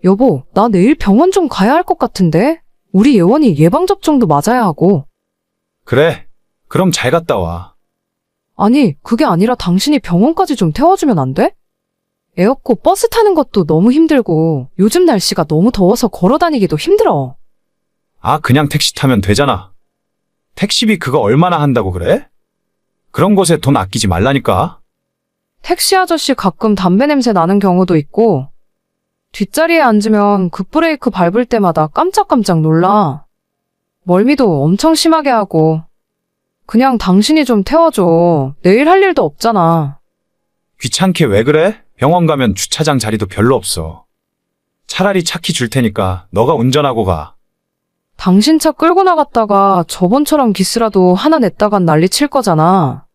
여보, 나 내일 병원 좀 가야 할 것 같은데? 우리 예원이 예방접종도 맞아야 하고. 그래. 그럼 잘 갔다 와. 아니, 그게 아니라 당신이 병원까지 좀 태워주면 안 돼? 애 없고 버스 타는 것도 너무 힘들고 요즘 날씨가 너무 더워서 걸어 다니기도 힘들어. 아, 그냥 택시 타면 되잖아. 택시비 그거 얼마나 한다고 그래? 그런 곳에 돈 아끼지 말라니까. 택시 아저씨 가끔 담배 냄새 나는 경우도 있고 뒷자리에 앉으면 급브레이크 밟을 때마다 깜짝깜짝 놀라. 멀미도 엄청 심하게 하고. 그냥 당신이 좀 태워줘. 내일 할 일도 없잖아. 귀찮게 왜 그래? 병원 가면 주차장 자리도 별로 없어. 차라리 차키 줄 테니까 너가 운전하고 가. 당신 차 끌고 나갔다가 저번처럼 기스라도 하나 냈다간 난리 칠 거잖아.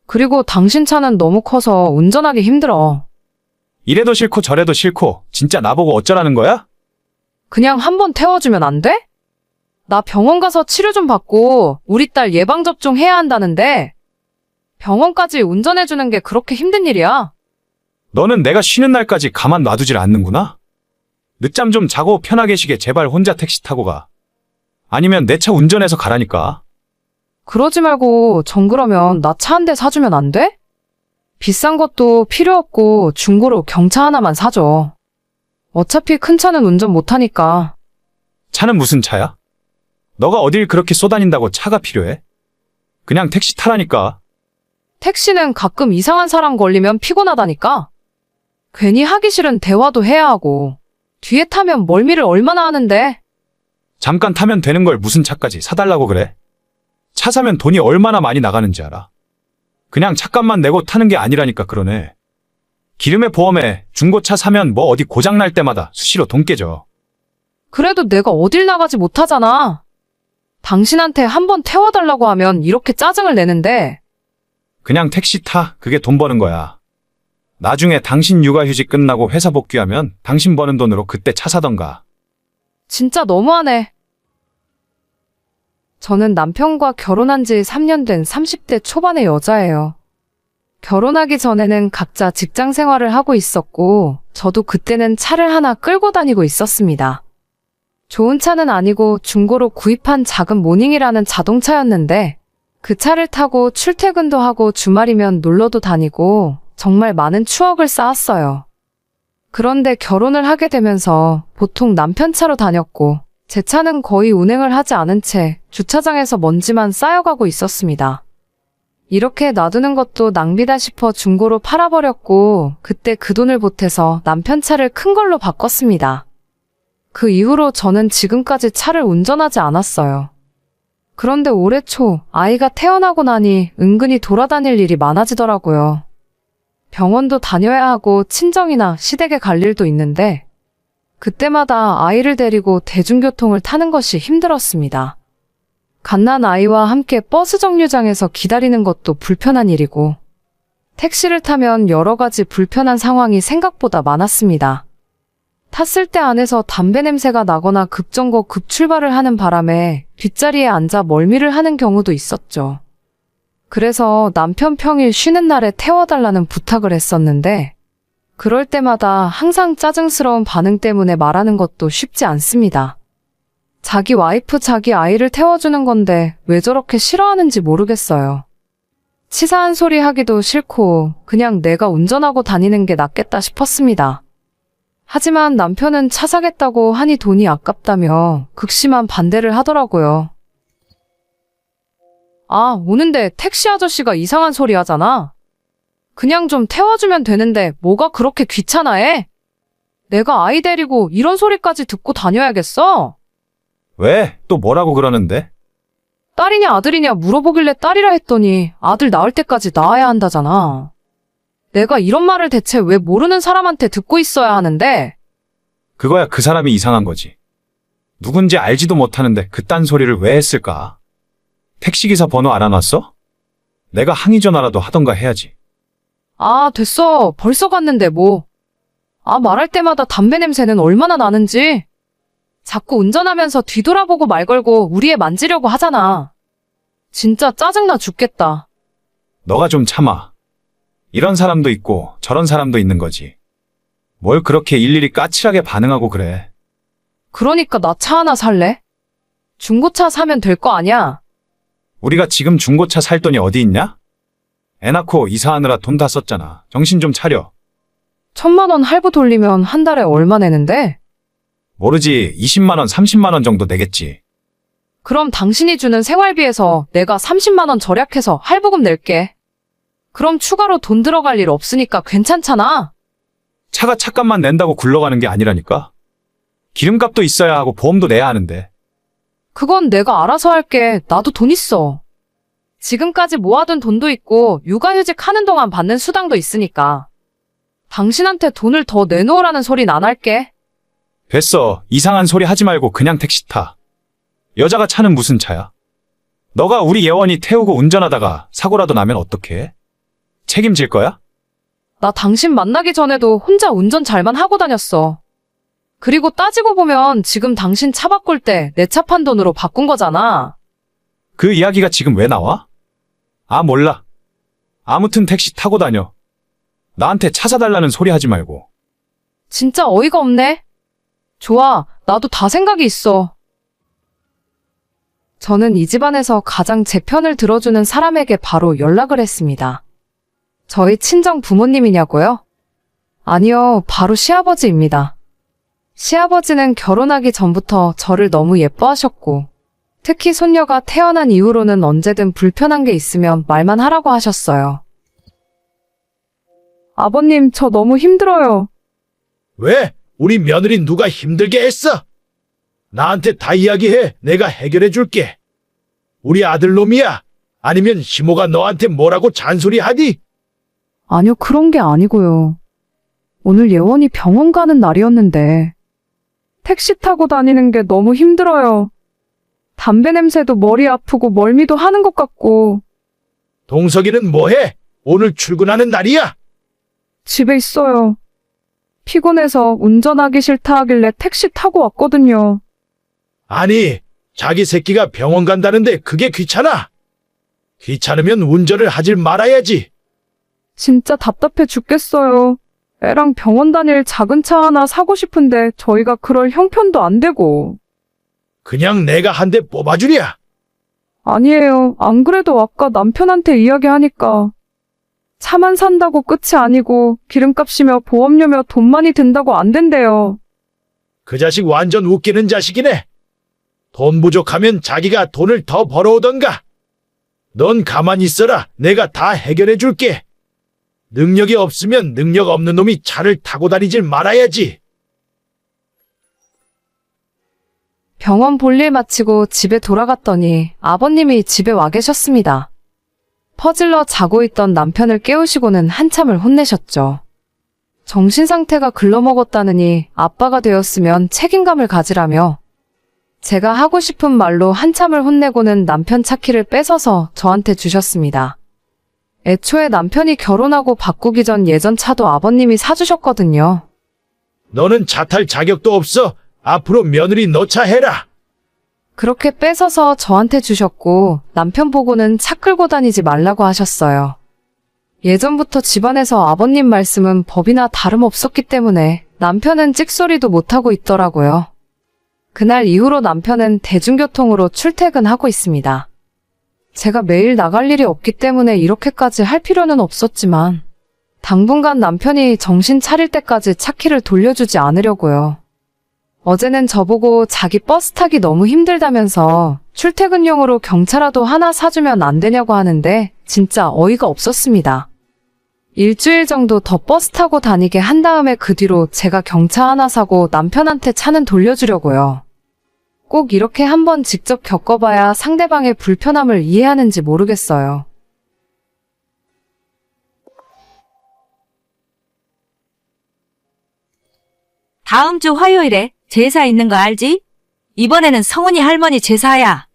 그리고 당신 차는 너무 커서 운전하기 힘들어. 이래도 싫고 저래도 싫고 진짜 나보고 어쩌라는 거야? 그냥 한번 태워주면 안 돼? 나 병원 가서 치료 좀 받고 우리 딸 예방접종 해야 한다는데 병원까지 운전해주는 게 그렇게 힘든 일이야? 너는 내가 쉬는 날까지 가만 놔두질 않는구나? 늦잠 좀 자고 편하게 쉬게 제발 혼자 택시 타고 가. 아니면 내 차 운전해서 가라니까. 그러지 말고 정 그러면 나 차 한 대 사주면 안 돼? 비싼 것도 필요 없고 중고로 경차 하나만 사줘. 어차피 큰 차는 운전 못하니까. 차는 무슨 차야? 너가 어딜 그렇게 쏘다닌다고 차가 필요해? 그냥 택시 타라니까. 택시는 가끔 이상한 사람 걸리면 피곤하다니까. 괜히 하기 싫은 대화도 해야 하고 뒤에 타면 멀미를 얼마나 하는데. 잠깐 타면 되는 걸 무슨 차까지 사달라고 그래? 차 사면 돈이 얼마나 많이 나가는지 알아? 그냥 차값만 내고 타는 게 아니라니까 그러네. 기름에 보험에 중고차 사면 뭐 어디 고장 날 때마다 수시로 돈 깨져. 그래도 내가 어딜 나가지 못하잖아. 당신한테 한번 태워달라고 하면 이렇게 짜증을 내는데. 그냥 택시 타. 그게 돈 버는 거야. 나중에 당신 육아휴직 끝나고 회사 복귀하면 당신 버는 돈으로 그때 차 사던가. 진짜 너무하네. 저는 남편과 결혼한 지 3년 된 30대 초반의 여자예요. 결혼하기 전에는 각자 직장 생활을 하고 있었고, 저도 그때는 차를 하나 끌고 다니고 있었습니다. 좋은 차는 아니고 중고로 구입한 작은 모닝이라는 자동차였는데, 그 차를 타고 출퇴근도 하고 주말이면 놀러도 다니고, 정말 많은 추억을 쌓았어요. 그런데 결혼을 하게 되면서 보통 남편 차로 다녔고, 제 차는 거의 운행을 하지 않은 채 주차장에서 먼지만 쌓여가고 있었습니다. 이렇게 놔두는 것도 낭비다 싶어 중고로 팔아버렸고 그때 그 돈을 보태서 남편 차를 큰 걸로 바꿨습니다. 그 이후로 저는 지금까지 차를 운전하지 않았어요. 그런데 올해 초 아이가 태어나고 나니 은근히 돌아다닐 일이 많아지더라고요. 병원도 다녀야 하고 친정이나 시댁에 갈 일도 있는데 그때마다 아이를 데리고 대중교통을 타는 것이 힘들었습니다. 갓난 아이와 함께 버스 정류장에서 기다리는 것도 불편한 일이고 택시를 타면 여러 가지 불편한 상황이 생각보다 많았습니다. 탔을 때 안에서 담배 냄새가 나거나 급정거 급출발을 하는 바람에 뒷자리에 앉아 멀미를 하는 경우도 있었죠. 그래서 남편 평일 쉬는 날에 태워달라는 부탁을 했었는데 그럴 때마다 항상 짜증스러운 반응 때문에 말하는 것도 쉽지 않습니다. 자기 와이프 자기 아이를 태워주는 건데 왜 저렇게 싫어하는지 모르겠어요. 치사한 소리 하기도 싫고 그냥 내가 운전하고 다니는 게 낫겠다 싶었습니다. 하지만 남편은 차 사겠다고 하니 돈이 아깝다며 극심한 반대를 하더라고요. 아, 오는데 택시 아저씨가 이상한 소리 하잖아. 그냥 좀 태워주면 되는데 뭐가 그렇게 귀찮아해? 내가 아이 데리고 이런 소리까지 듣고 다녀야겠어? 왜? 또 뭐라고 그러는데? 딸이냐 아들이냐 물어보길래 딸이라 했더니 아들 낳을 때까지 낳아야 한다잖아. 내가 이런 말을 대체 왜 모르는 사람한테 듣고 있어야 하는데? 그거야 그 사람이 이상한 거지. 누군지 알지도 못하는데 그딴 소리를 왜 했을까? 택시기사 번호 알아놨어? 내가 항의 전화라도 하던가 해야지. 아, 됐어. 벌써 갔는데 뭐. 아, 말할 때마다 담배 냄새는 얼마나 나는지. 자꾸 운전하면서 뒤돌아보고 말 걸고 우리 애 만지려고 하잖아. 진짜 짜증나 죽겠다. 너가 좀 참아. 이런 사람도 있고 저런 사람도 있는 거지. 뭘 그렇게 일일이 까칠하게 반응하고 그래. 그러니까 나 차 하나 살래? 중고차 사면 될 거 아니야? 우리가 지금 중고차 살 돈이 어디 있냐? 애 낳고 이사하느라 돈 다 썼잖아. 정신 좀 차려. 1,000만 원 할부 돌리면 한 달에 얼마 내는데? 모르지. 20만 원, 30만 원 정도 내겠지. 그럼 당신이 주는 생활비에서 내가 30만 원 절약해서 할부금 낼게. 그럼 추가로 돈 들어갈 일 없으니까 괜찮잖아. 차가 차값만 낸다고 굴러가는 게 아니라니까. 기름값도 있어야 하고 보험도 내야 하는데. 그건 내가 알아서 할게. 나도 돈 있어. 지금까지 모아둔 돈도 있고 육아휴직 하는 동안 받는 수당도 있으니까. 당신한테 돈을 더 내놓으라는 소린 안 할게. 됐어. 이상한 소리 하지 말고 그냥 택시 타. 여자가 차는 무슨 차야? 너가 우리 예원이 태우고 운전하다가 사고라도 나면 어떡해? 책임질 거야? 나 당신 만나기 전에도 혼자 운전 잘만 하고 다녔어. 그리고 따지고 보면 지금 당신 차 바꿀 때 내 차 판 돈으로 바꾼 거잖아. 그 이야기가 지금 왜 나와? 아, 몰라. 아무튼 택시 타고 다녀. 나한테 차 사달라는 소리 하지 말고. 진짜 어이가 없네. 좋아, 나도 다 생각이 있어. 저는 이 집안에서 가장 제 편을 들어주는 사람에게 바로 연락을 했습니다. 저희 친정 부모님이냐고요? 아니요, 바로 시아버지입니다. 시아버지는 결혼하기 전부터 저를 너무 예뻐하셨고, 특히 손녀가 태어난 이후로는 언제든 불편한 게 있으면 말만 하라고 하셨어요. 아버님, 저 너무 힘들어요. 왜? 우리 며느리 누가 힘들게 했어? 나한테 다 이야기해. 내가 해결해 줄게. 우리 아들놈이야? 아니면 시모가 너한테 뭐라고 잔소리하니? 아니요, 그런 게 아니고요. 오늘 예원이 병원 가는 날이었는데 택시 타고 다니는 게 너무 힘들어요. 담배 냄새도 머리 아프고 멀미도 하는 것 같고. 동석이는 뭐해? 오늘 출근하는 날이야? 집에 있어요. 피곤해서 운전하기 싫다 하길래 택시 타고 왔거든요. 아니, 자기 새끼가 병원 간다는데 그게 귀찮아? 귀찮으면 운전을 하질 말아야지. 진짜 답답해 죽겠어요. 애랑 병원 다닐 작은 차 하나 사고 싶은데 저희가 그럴 형편도 안 되고. 그냥 내가 한 대 뽑아주랴. 아니에요. 안 그래도 아까 남편한테 이야기하니까 차만 산다고 끝이 아니고 기름값이며 보험료며 돈 많이 든다고 안 된대요. 그 자식 완전 웃기는 자식이네. 돈 부족하면 자기가 돈을 더 벌어오던가. 넌 가만히 있어라. 내가 다 해결해 줄게. 능력이 없으면 능력 없는 놈이 차를 타고 다니질 말아야지. 병원 볼일 마치고 집에 돌아갔더니 아버님이 집에 와 계셨습니다. 퍼질러 자고 있던 남편을 깨우시고는 한참을 혼내셨죠. 정신 상태가 글러먹었다느니 아빠가 되었으면 책임감을 가지라며 제가 하고 싶은 말로 한참을 혼내고는 남편 차 키를 뺏어서 저한테 주셨습니다. 애초에 남편이 결혼하고 바꾸기 전 예전 차도 아버님이 사주셨거든요. 너는 차 탈 자격도 없어. 앞으로 며느리 너 차 해라. 그렇게 뺏어서 저한테 주셨고 남편 보고는 차 끌고 다니지 말라고 하셨어요. 예전부터 집안에서 아버님 말씀은 법이나 다름없었기 때문에 남편은 찍소리도 못하고 있더라고요. 그날 이후로 남편은 대중교통으로 출퇴근하고 있습니다. 제가 매일 나갈 일이 없기 때문에 이렇게까지 할 필요는 없었지만 당분간 남편이 정신 차릴 때까지 차 키를 돌려주지 않으려고요. 어제는 저보고 자기 버스 타기 너무 힘들다면서 출퇴근용으로 경차라도 하나 사주면 안 되냐고 하는데 진짜 어이가 없었습니다. 일주일 정도 더 버스 타고 다니게 한 다음에 그 뒤로 제가 경차 하나 사고 남편한테 차는 돌려주려고요. 꼭 이렇게 한번 직접 겪어봐야 상대방의 불편함을 이해하는지 모르겠어요. 다음 주 화요일에 제사 있는 거 알지? 이번에는 성훈이 할머니 제사야.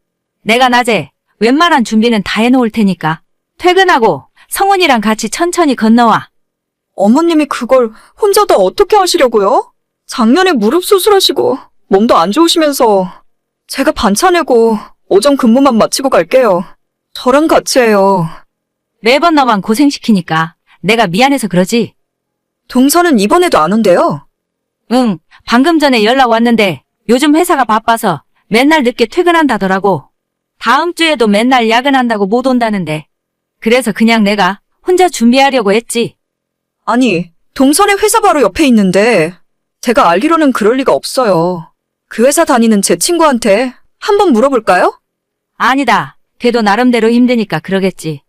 내가 낮에 웬만한 준비는 다 해놓을 테니까 퇴근하고 성훈이랑 같이 천천히 건너와. 어머님이 그걸 혼자 다 어떻게 하시려고요? 작년에 무릎 수술하시고 몸도 안 좋으시면서 제가 반차 내고 오전 근무만 마치고 갈게요. 저랑 같이 해요. 매번 너만 고생시키니까 내가 미안해서 그러지. 동서는 이번에도 안 온대요. 응, 방금 전에 연락 왔는데 요즘 회사가 바빠서 맨날 늦게 퇴근한다더라고. 다음 주에도 맨날 야근한다고 못 온다는데. 그래서 그냥 내가 혼자 준비하려고 했지. 아니, 동선의 회사 바로 옆에 있는데 제가 알기로는 그럴 리가 없어요. 그 회사 다니는 제 친구한테 한번 물어볼까요? 아니다. 걔도 나름대로 힘드니까 그러겠지.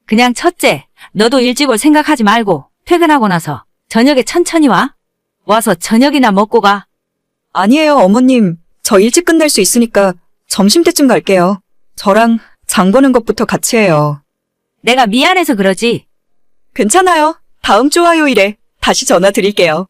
그냥 첫째, 너도 일찍 올 생각하지 말고 퇴근하고 나서 저녁에 천천히 와. 와서 저녁이나 먹고 가. 아니에요, 어머님. 저 일찍 끝낼 수 있으니까 점심때쯤 갈게요. 저랑 장 보는 것부터 같이 해요. 내가 미안해서 그러지. 괜찮아요. 다음 주 화요일에 다시 전화 드릴게요.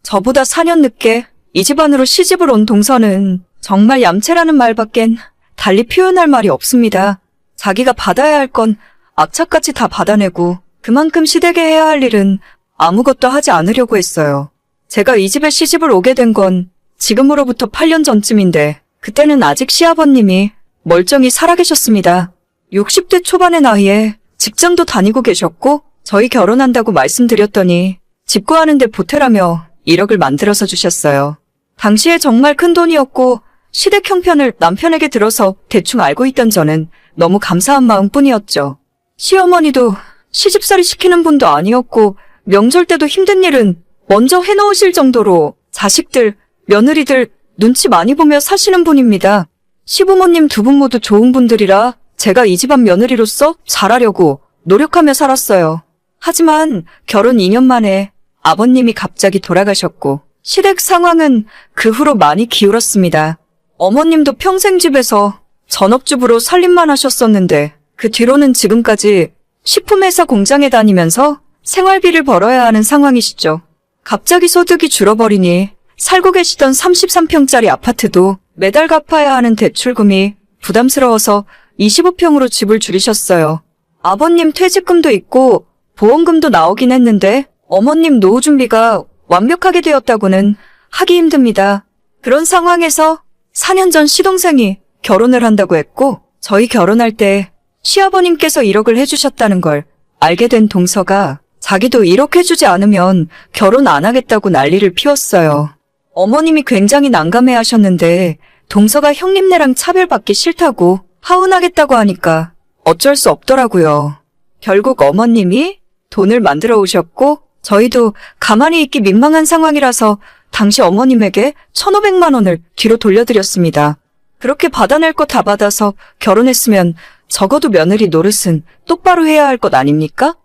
저보다 4년 늦게 이 집안으로 시집을 온 동서는 정말 얌체라는 말밖엔 달리 표현할 말이 없습니다. 자기가 받아야 할 건 악착같이 다 받아내고 그만큼 시댁에 해야 할 일은 아무것도 하지 않으려고 했어요. 제가 이 집에 시집을 오게 된 건 지금으로부터 8년 전쯤인데 그때는 아직 시아버님이 멀쩡히 살아계셨습니다. 60대 초반의 나이에 직장도 다니고 계셨고 저희 결혼한다고 말씀드렸더니 집 구하는데 보태라며 1억을 만들어서 주셨어요. 당시에 정말 큰 돈이었고 시댁 형편을 남편에게 들어서 대충 알고 있던 저는 너무 감사한 마음뿐이었죠. 시어머니도 시집살이 시키는 분도 아니었고 명절 때도 힘든 일은 먼저 해놓으실 정도로 자식들, 며느리들 눈치 많이 보며 사시는 분입니다. 시부모님 두 분 모두 좋은 분들이라 제가 이 집안 며느리로서 잘하려고 노력하며 살았어요. 하지만 결혼 2년 만에 아버님이 갑자기 돌아가셨고 시댁 상황은 그 후로 많이 기울었습니다. 어머님도 평생 집에서 전업주부로 살림만 하셨었는데 그 뒤로는 지금까지 식품회사 공장에 다니면서 생활비를 벌어야 하는 상황이시죠. 갑자기 소득이 줄어버리니 살고 계시던 33평짜리 아파트도 매달 갚아야 하는 대출금이 부담스러워서 25평으로 집을 줄이셨어요. 아버님 퇴직금도 있고 보험금도 나오긴 했는데 어머님 노후 준비가 완벽하게 되었다고는 하기 힘듭니다. 그런 상황에서 4년 전 시동생이 결혼을 한다고 했고 저희 결혼할 때 시아버님께서 1억을 해주셨다는 걸 알게 된 동서가 자기도 1억 해주지 않으면 결혼 안 하겠다고 난리를 피웠어요. 어머님이 굉장히 난감해 하셨는데 동서가 형님네랑 차별받기 싫다고 하운하겠다고 하니까 어쩔 수 없더라고요. 결국 어머님이 돈을 만들어 오셨고 저희도 가만히 있기 민망한 상황이라서 당시 어머님에게 1,500만 원을 뒤로 돌려드렸습니다. 그렇게 받아낼 거 다 받아서 결혼했으면 적어도 며느리 노릇은 똑바로 해야 할 것 아닙니까?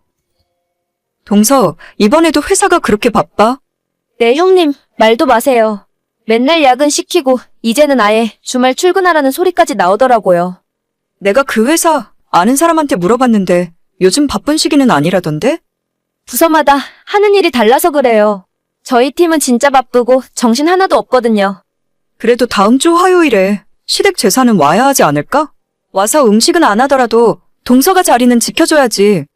동서, 이번에도 회사가 그렇게 바빠? 네, 형님, 말도 마세요. 맨날 야근 시키고 이제는 아예 주말 출근하라는 소리까지 나오더라고요. 내가 그 회사 아는 사람한테 물어봤는데 요즘 바쁜 시기는 아니라던데? 부서마다 하는 일이 달라서 그래요. 저희 팀은 진짜 바쁘고 정신 하나도 없거든요. 그래도 다음 주 화요일에 시댁 제사는 와야 하지 않을까? 와서 음식은 안 하더라도 동서가 자리는 지켜줘야지.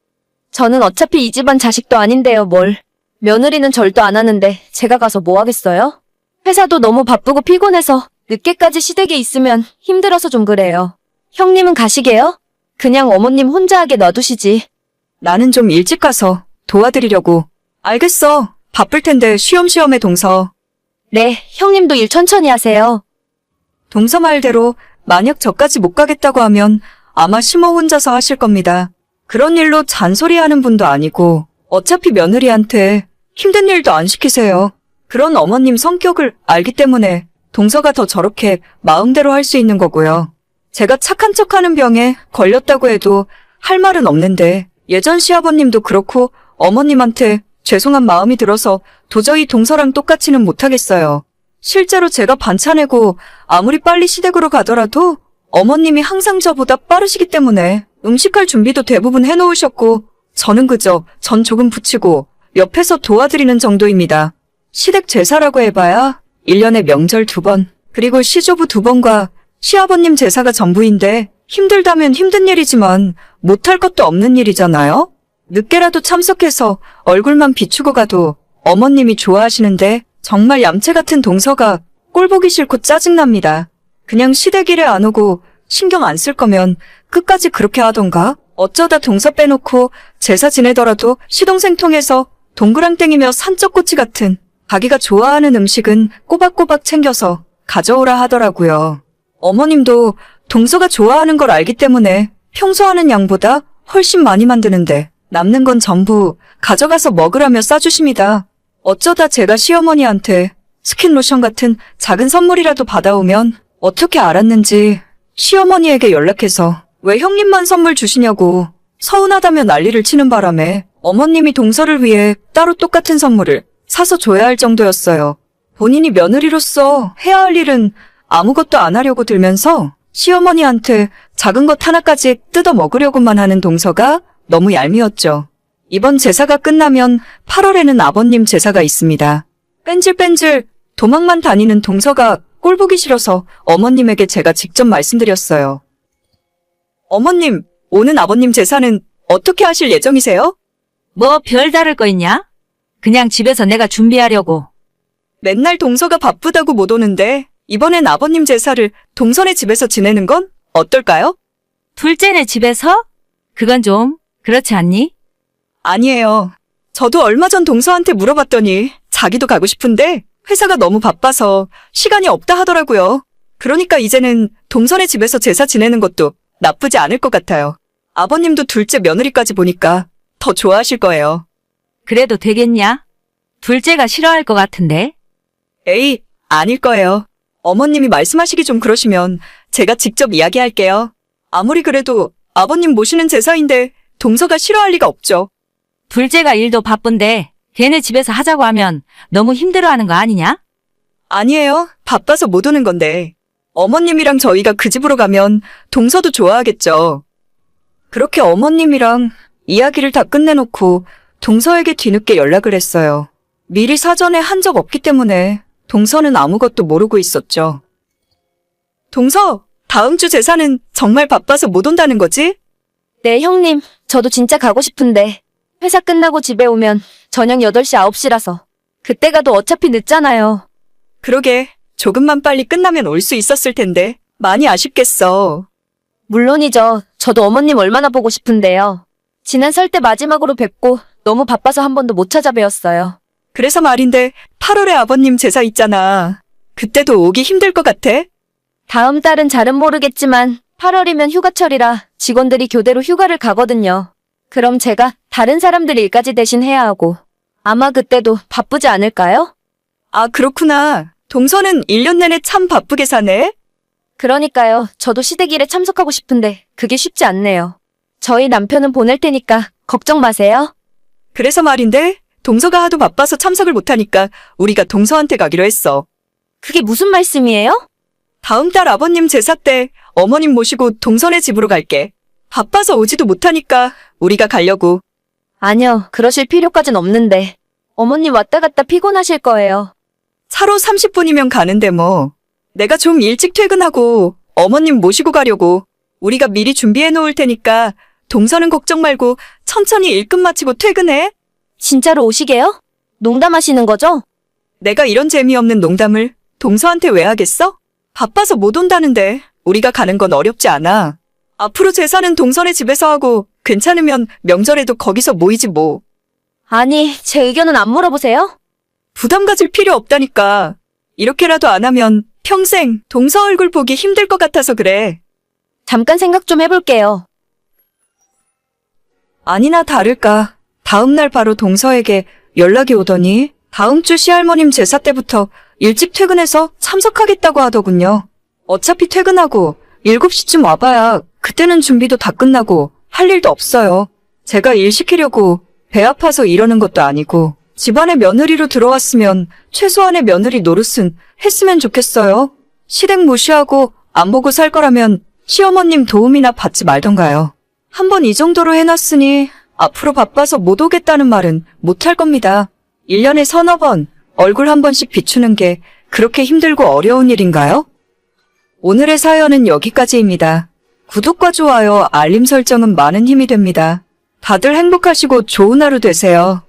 저는 어차피 이 집안 자식도 아닌데요, 뭘. 며느리는 절도 안 하는데 제가 가서 뭐 하겠어요? 회사도 너무 바쁘고 피곤해서 늦게까지 시댁에 있으면 힘들어서 좀 그래요. 형님은 가시게요? 그냥 어머님 혼자 하게 놔두시지. 나는 좀 일찍 가서 도와드리려고. 알겠어. 바쁠 텐데 쉬엄쉬엄해 동서. 네, 형님도 일 천천히 하세요. 동서 말대로 만약 저까지 못 가겠다고 하면 아마 심호 혼자서 하실 겁니다. 그런 일로 잔소리하는 분도 아니고 어차피 며느리한테 힘든 일도 안 시키세요. 그런 어머님 성격을 알기 때문에 동서가 더 저렇게 마음대로 할 수 있는 거고요. 제가 착한 척하는 병에 걸렸다고 해도 할 말은 없는데 예전 시아버님도 그렇고 어머님한테 죄송한 마음이 들어서 도저히 동서랑 똑같이는 못하겠어요. 실제로 제가 반찬내고 아무리 빨리 시댁으로 가더라도 어머님이 항상 저보다 빠르시기 때문에 음식할 준비도 대부분 해놓으셨고 저는 그저 전 조금 부치고 옆에서 도와드리는 정도입니다. 시댁 제사라고 해봐야 1년에 명절 2번 그리고 시조부 2번과 시아버님 제사가 전부인데 힘들다면 힘든 일이지만 못할 것도 없는 일이잖아요. 늦게라도 참석해서 얼굴만 비추고 가도 어머님이 좋아하시는데 정말 얌체 같은 동서가 꼴보기 싫고 짜증납니다. 그냥 시댁 일에 안 오고 신경 안 쓸 거면 끝까지 그렇게 하던가? 어쩌다 동서 빼놓고 제사 지내더라도 시동생 통해서 동그랑땡이며 산적꼬치 같은 자기가 좋아하는 음식은 꼬박꼬박 챙겨서 가져오라 하더라고요. 어머님도 동서가 좋아하는 걸 알기 때문에 평소 하는 양보다 훨씬 많이 만드는데 남는 건 전부 가져가서 먹으라며 싸주십니다. 어쩌다 제가 시어머니한테 스킨로션 같은 작은 선물이라도 받아오면 어떻게 알았는지 시어머니에게 연락해서 왜 형님만 선물 주시냐고 서운하다며 난리를 치는 바람에 어머님이 동서를 위해 따로 똑같은 선물을 사서 줘야 할 정도였어요. 본인이 며느리로서 해야 할 일은 아무것도 안 하려고 들면서 시어머니한테 작은 것 하나까지 뜯어 먹으려고만 하는 동서가 너무 얄미웠죠. 이번 제사가 끝나면 8월에는 아버님 제사가 있습니다. 뺀질뺀질 도망만 다니는 동서가 꼴보기 싫어서 어머님에게 제가 직접 말씀드렸어요. 어머님, 오는 아버님 제사는 어떻게 하실 예정이세요? 뭐 별다를 거 있냐? 그냥 집에서 내가 준비하려고. 맨날 동서가 바쁘다고 못 오는데 이번엔 아버님 제사를 동선의 집에서 지내는 건 어떨까요? 둘째네 집에서? 그건 좀 그렇지 않니? 아니에요. 저도 얼마 전 동서한테 물어봤더니 자기도 가고 싶은데 회사가 너무 바빠서 시간이 없다 하더라고요. 그러니까 이제는 동선의 집에서 제사 지내는 것도 나쁘지 않을 것 같아요. 아버님도 둘째 며느리까지 보니까 더 좋아하실 거예요. 그래도 되겠냐? 둘째가 싫어할 것 같은데. 에이, 아닐 거예요. 어머님이 말씀하시기 좀 그러시면 제가 직접 이야기할게요. 아무리 그래도 아버님 모시는 제사인데 동서가 싫어할 리가 없죠. 둘째가 일도 바쁜데 걔네 집에서 하자고 하면 너무 힘들어하는 거 아니냐? 아니에요. 바빠서 못 오는 건데. 어머님이랑 저희가 그 집으로 가면 동서도 좋아하겠죠. 그렇게 어머님이랑 이야기를 다 끝내놓고 동서에게 뒤늦게 연락을 했어요. 미리 사전에 한 적 없기 때문에 동서는 아무것도 모르고 있었죠. 동서, 다음 주 제사는 정말 바빠서 못 온다는 거지? 네, 형님. 저도 진짜 가고 싶은데 회사 끝나고 집에 오면 저녁 8시, 9시라서 그때 가도 어차피 늦잖아요. 그러게, 조금만 빨리 끝나면 올 수 있었을 텐데 많이 아쉽겠어. 물론이죠. 저도 어머님 얼마나 보고 싶은데요. 지난 설 때 마지막으로 뵙고 너무 바빠서 한 번도 못 찾아뵈었어요. 그래서 말인데 8월에 아버님 제사 있잖아. 그때도 오기 힘들 것 같아? 다음 달은 잘은 모르겠지만 8월이면 휴가철이라 직원들이 교대로 휴가를 가거든요. 그럼 제가 다른 사람들 일까지 대신 해야 하고 아마 그때도 바쁘지 않을까요? 아, 그렇구나. 동서는 1년 내내 참 바쁘게 사네? 그러니까요. 저도 시댁일에 참석하고 싶은데 그게 쉽지 않네요. 저희 남편은 보낼 테니까 걱정 마세요. 그래서 말인데 동서가 하도 바빠서 참석을 못하니까 우리가 동서한테 가기로 했어. 그게 무슨 말씀이에요? 다음 달 아버님 제사 때 어머님 모시고 동서네 집으로 갈게. 바빠서 오지도 못하니까 우리가 가려고. 아니요. 그러실 필요까진 없는데. 어머님 왔다 갔다 피곤하실 거예요. 차로 30분이면 가는데 뭐. 내가 좀 일찍 퇴근하고 어머님 모시고 가려고. 우리가 미리 준비해 놓을 테니까 동서는 걱정 말고 천천히 일 끝 마치고 퇴근해. 진짜로 오시게요? 농담하시는 거죠? 내가 이런 재미없는 농담을 동서한테 왜 하겠어? 바빠서 못 온다는데 우리가 가는 건 어렵지 않아. 앞으로 제사는 동서네 집에서 하고 괜찮으면 명절에도 거기서 모이지 뭐. 아니, 제 의견은 안 물어보세요? 부담 가질 필요 없다니까. 이렇게라도 안 하면 평생 동서 얼굴 보기 힘들 것 같아서 그래. 잠깐 생각 좀 해볼게요. 아니나 다를까. 다음날 바로 동서에게 연락이 오더니 다음 주 시할머님 제사 때부터 일찍 퇴근해서 참석하겠다고 하더군요. 어차피 퇴근하고 7시쯤 와봐야 그때는 준비도 다 끝나고 할 일도 없어요. 제가 일 시키려고 배 아파서 이러는 것도 아니고 집안에 며느리로 들어왔으면 최소한의 며느리 노릇은 했으면 좋겠어요. 시댁 무시하고 안 보고 살 거라면 시어머님 도움이나 받지 말던가요. 한번 이 정도로 해놨으니 앞으로 바빠서 못 오겠다는 말은 못 할 겁니다. 1년에 서너 번 얼굴 한 번씩 비추는 게 그렇게 힘들고 어려운 일인가요? 오늘의 사연은 여기까지입니다. 구독과 좋아요, 알림 설정은 많은 힘이 됩니다. 다들 행복하시고 좋은 하루 되세요.